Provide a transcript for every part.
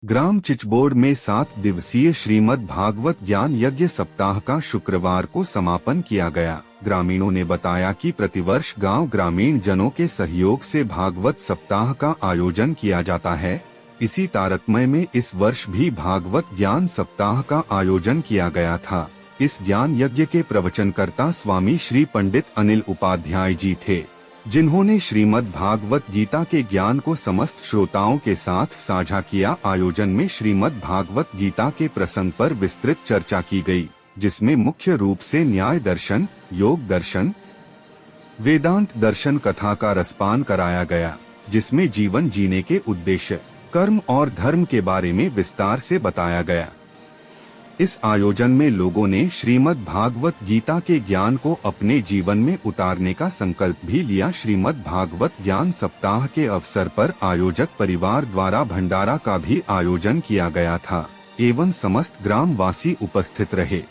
ग्राम चिचबोड़ में 7 दिवसीय श्रीमद् भागवत ज्ञान यज्ञ सप्ताह का शुक्रवार को समापन किया गया। ग्रामीणों ने बताया कि प्रतिवर्ष गांव ग्रामीण जनों के सहयोग से भागवत सप्ताह का आयोजन किया जाता है। इसी तारतम्य में इस वर्ष भी भागवत ज्ञान सप्ताह का आयोजन किया गया था। इस ज्ञान यज्ञ के प्रवचनकर्ता स्वामी श्री पंडित अनिल उपाध्याय जी थे, जिन्होंने श्रीमद् भागवत गीता के ज्ञान को समस्त श्रोताओं के साथ साझा किया। आयोजन में श्रीमद् भागवत गीता के प्रसंग पर विस्तृत चर्चा की गई, जिसमें मुख्य रूप से न्याय दर्शन, योग दर्शन, वेदांत दर्शन कथा का रसपान कराया गया, जिसमें जीवन जीने के उद्देश्य, कर्म और धर्म के बारे में विस्तार से बताया गया। इस आयोजन में लोगों ने श्रीमद् भागवत गीता के ज्ञान को अपने जीवन में उतारने का संकल्प भी लिया। श्रीमद् भागवत ज्ञान सप्ताह के अवसर पर आयोजक परिवार द्वारा भंडारा का भी आयोजन किया गया था एवं समस्त ग्राम वासी उपस्थित रहे।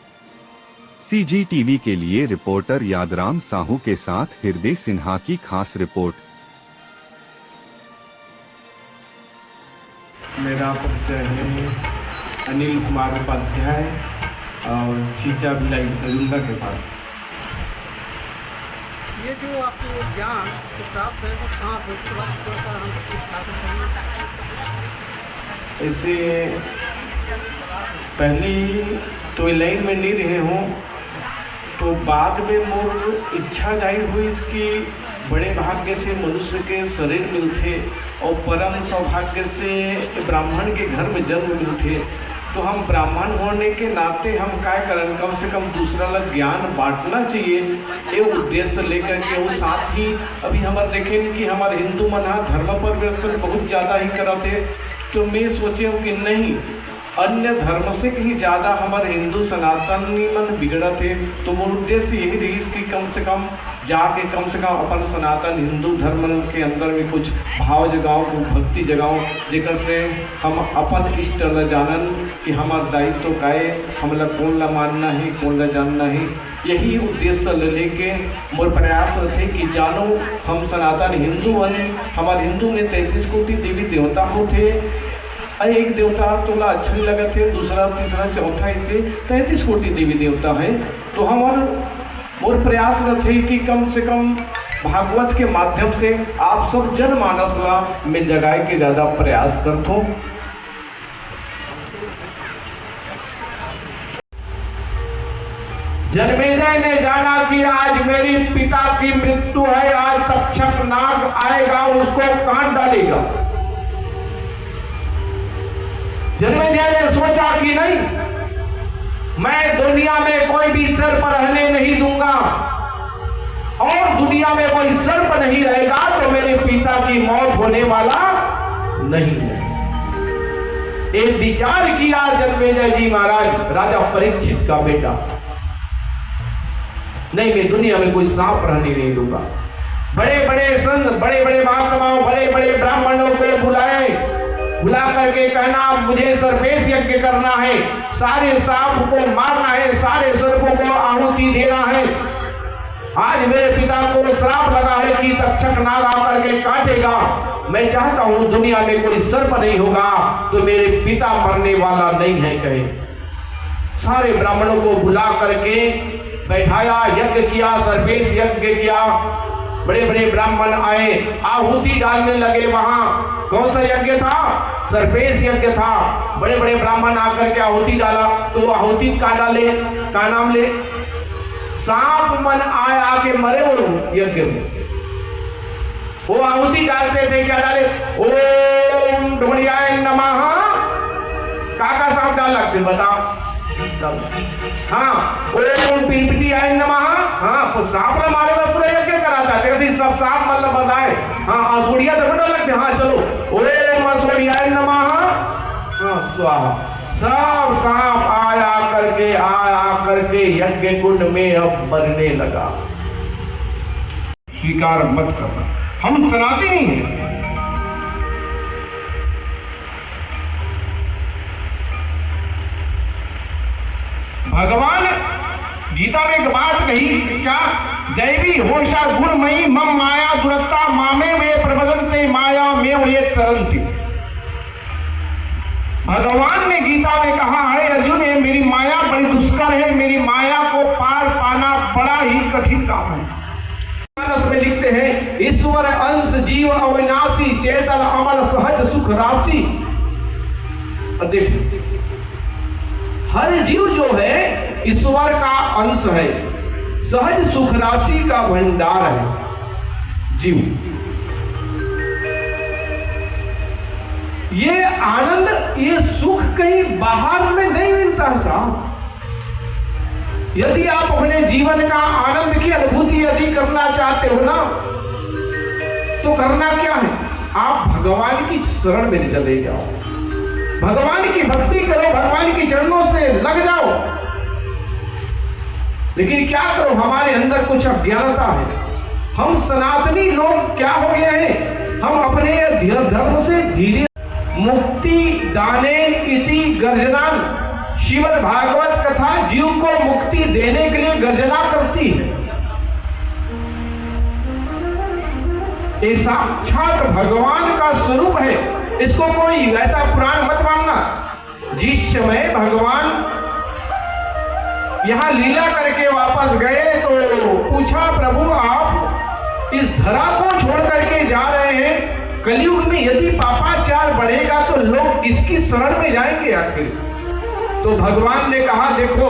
CGTV के लिए रिपोर्टर यादराम साहू के साथ हृदय सिन्हा की खास रिपोर्ट। मेरा परिचय है अनिल कुमार उपाध्याय और चीचा बिलाई रुंगा के पास। ये जो आपको ज्ञान प्राप्त है वो कहाँ से? इससे पहले तो लाइन में नहीं रहे हों, तो बाद में मोर इच्छा जाहिर हुई इसकी बड़े भाग्य से मनुष्य के शरीर मिलते और परम सौभाग्य से ब्राह्मण के घर में जन्म मिलते। तो हम ब्राह्मण होने के नाते हम क्या करें, कम से कम दूसरा लग ज्ञान बांटना चाहिए, ये उद्देश्य लेकर के। वो साथ ही अभी हमारे देखें कि हमारे हिंदू मना धर्म परिवर्तन बहुत ज़्यादा ही करते, तो मैं सोचे कि नहीं, अन्य धर्म से कहीं ज़्यादा हमारे हिंदू सनातनी मन बिगड़त है। तो वो उद्देश्य यही रही कि कम से कम जाके कम से कम अपन सनातन हिंदू धर्म के अंदर में कुछ भाव जगाओ, कुछ भक्ति जगाओ, जेकर से हम अपन इष्ट ल जानन कि हमारा दायित्व का है, हमला कौन ला मानना है, कौन ला जानना है। यही उद्देश्य लेके मोर प्रयास थे कि जानो हम सनातन हिंदू हैं। हमारे हिंदू में 33 कोटि देवी देवता होते, एक देवता तोला अच्छा नहीं लगा थे, दूसरा तीसरा चौथा, इसे 33 कोटि देवी देवता है। तो हमारा और प्रयास थे कि कम से कम भागवत के माध्यम से आप सब जनमानस ला में जगाए के ज़्यादा प्रयास करता हूँ। जन्मेजय ने जाना कि आज मेरी पिता की मृत्यु है, आज तक्षक नाग आएगा, उसको काट डालेगा। जन्मेजय ने सोचा कि नहीं, मैं दुनिया में कोई भी सर्प रहने नहीं दूंगा और दुनिया में कोई सर्प नहीं रहेगा तो मेरे पिता की मौत होने वाला नहीं है। एक विचार किया जन्मेजय जी महाराज, राजा परीक्षित का बेटा, नहीं मैं दुनिया में कोई सांप रहने नहीं दूंगा। बड़े बड़े संत, बड़े बड़े महात्माओं, बड़े बड़े ब्राह्मणों को बुला करके कहना मुझे सर्पेश यज्ञ करना है, सारे सांप को मारना है, सारे सर्पों को आहुति देना है। आज मेरे पिता को श्राप लगा है कि तक्षक नाग आकर के काटेगा। मैं चाहता हूं दुनिया में कोई सर्प नहीं होगा तो मेरे पिता मरने वाला नहीं है कहे। सारे ब्राह्मणों को बुला करके बैठाया, यज्ञ किया, सर्पेश यज्ञ किया। बड़े बड़े ब्राह्मण आए, आहुति डालने लगे। वहां कौन सा यज्ञ था? सर्पेश यज्ञ था। बड़े बड़े ब्राह्मण आकर के आहुति डाला। तो आहुति का डाले, का नाम ले, सांप मन आए आके मरे वो यज्ञ में। वो आहुति डालते थे, क्या डाले? ओम ढोड़ियाय नमः। काका सांप डाल लगते बताओ? हाँ, ओम पिरपिटियाय नमः। हाँ, तो सांप न मारे में पूरा यज्ञ कराता है, सब सांप मतलब बताए। हाँ, असुड़िया तो बड़ा लगते। हाँ चलो, ओम असुड़ियाय नमः। हाँ स्वाहा। सब सांप आया करके यज्ञ कुंड में अब मरने लगा। स्वीकार मत करना, हम सनातनी हैं। भगवान गीता में एक बात कही, क्या? दैवी होशा गुणमयी मम माया दुरत्ता मामे वे प्रबदंते माया में वे तरंती। भगवान ने गीता में कहा है अर्जुन, ये मेरी माया बड़ी दुष्कर है, मेरी माया को पार पाना बड़ा ही कठिन काम है। मानस में लिखते हैं, ईश्वर अंश जीव अविनाशी, चेतन अमल सहज सुख राशि। देखिए, हर जीव जो है ईश्वर का अंश है, सहज सुख राशि का भंडार है जीव। ये आनंद, ये सुख कहीं बाहर में नहीं मिलता साहब। यदि आप अपने जीवन का आनंद की अनुभूति यदि करना चाहते हो ना, तो करना क्या है, आप भगवान की शरण में चले जाओ, भगवान की भक्ति करो, भगवान के चरणों से लग जाओ। लेकिन क्या करो, हमारे अंदर कुछ अज्ञानता है। हम सनातनी लोग क्या हो गए हैं, हम अपने धर्म से धीरे मुक्ति दानेन इति गर्जनान, श्रीमद् भागवत कथा जीव को मुक्ति देने के लिए गर्जना करती है। ये साक्षात भगवान का स्वरूप है, इसको कोई वैसा पुराण मत मानना। जिस समय भगवान यहां लीला करके वापस गए तो पूछा, प्रभु आप इस धरा को छोड़ करके जा रहे हैं, कलयुग में यदि पापाचार बढ़ेगा तो लोग किसकी शरण में जाएंगे आखिर। तो भगवान ने कहा, देखो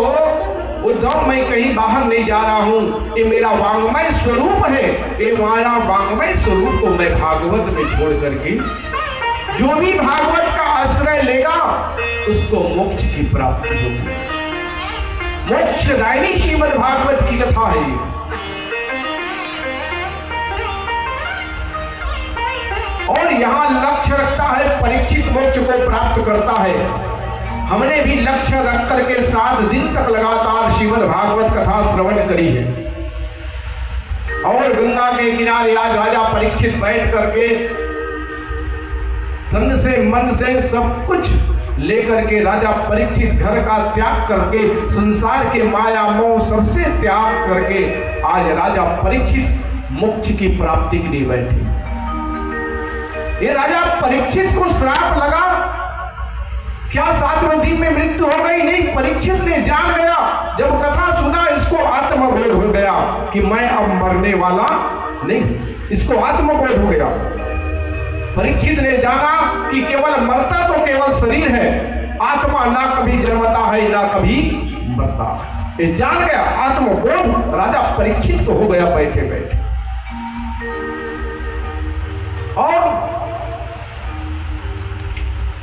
उद्धव, मैं कहीं बाहर नहीं जा रहा हूं, ये मेरा वांगमय स्वरूप है, ये मेरा वांगमय स्वरूप को मैं भागवत में छोड़ करके, जो भी भागवत का आश्रय लेगा उसको मोक्ष की प्राप्ति होगी। मोक्षदायिनी श्रीमद् भागवत की कथा है। और यहां लक्ष्य रखता है, परीक्षित मोक्ष को प्राप्त करता है। हमने भी लक्ष्य रख करके 7 दिन तक लगातार श्रीमद् भागवत कथा श्रवण करी है। और गंगा के किनारे आज राजा परीक्षित बैठ करके तन से मन से सब कुछ लेकर के राजा परीक्षित घर का त्याग करके, संसार के माया मोह सबसे त्याग करके आज राजा परीक्षित मोक्ष की प्राप्ति के लिए बैठे। ये राजा परीक्षित को श्राप लगा, क्या 7वें दिन में मृत्यु हो गई? नहीं, परीक्षित ने जान गया, जब कथा सुना इसको आत्मबोध हो गया कि मैं अब मरने वाला नहीं, इसको आत्मबोध हो गया। परीक्षित ने जाना कि केवल मरता तो केवल शरीर है, आत्मा ना कभी जन्मता है ना कभी मरता। ये जान गया, आत्मबोध राजा परीक्षित को हो गया बैठे बैठे। और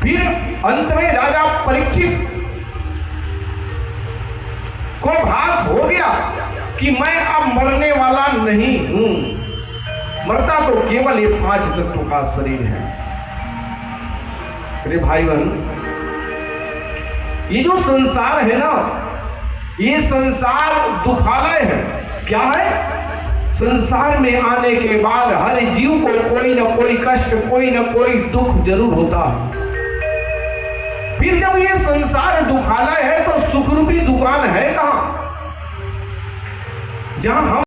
फिर अंत में राजा परीक्षित को भास हो गया कि मैं अब मरने वाला नहीं हूं, मरता तो केवल ये 5 तत्वों का शरीर है। अरे भाई बहन, ये जो संसार है ना, ये संसार दुखालय है। क्या है? संसार में आने के बाद हर जीव को कोई ना कोई कष्ट, कोई ना कोई दुख जरूर होता है। फिर जब ये संसार दुखालय है तो सुख रूपी दुकान है कहां, जहां हम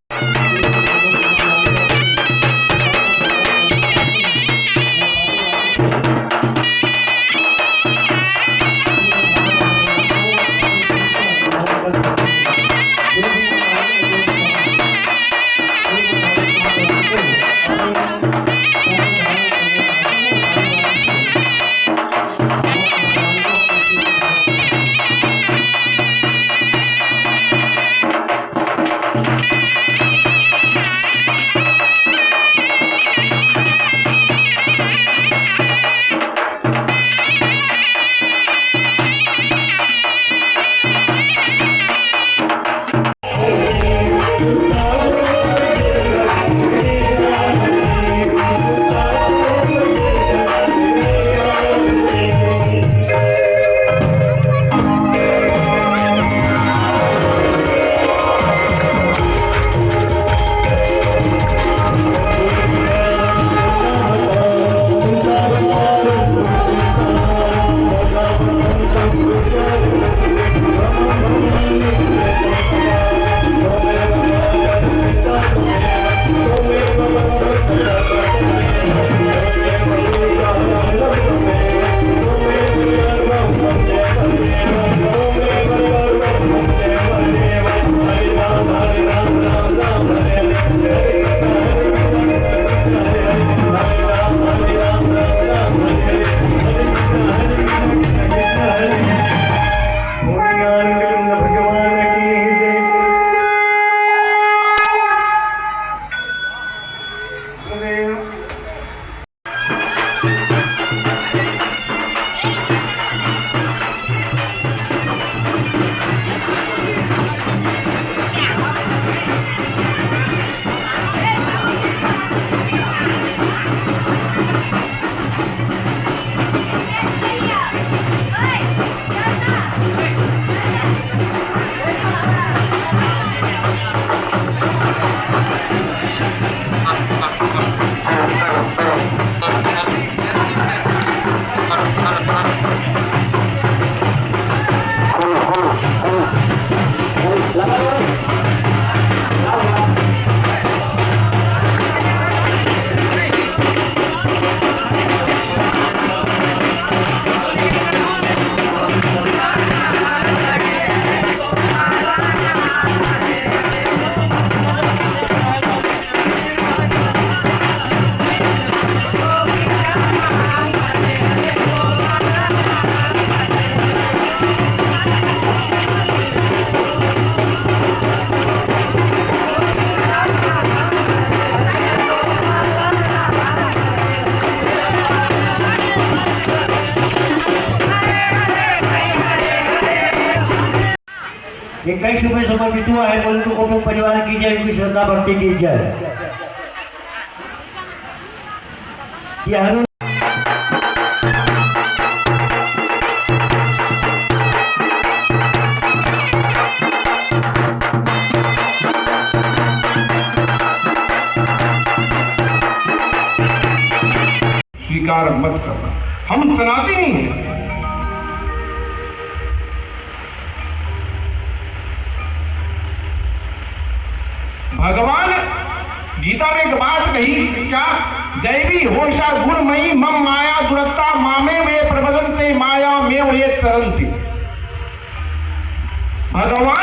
21 रुपये समर्पित हुआ है। परंतु कुटुंब परिवार की जय, उनकी श्रद्धा भक्ति की जय। यह स्वीकार मत करना, हम सनातनी हैं। भगवान गीता में एक बात कही, क्या? दैवी होशा गुणमयी मम माया दुरत्ता मामे वे प्रबदंते माया में वे तरंती। भगवान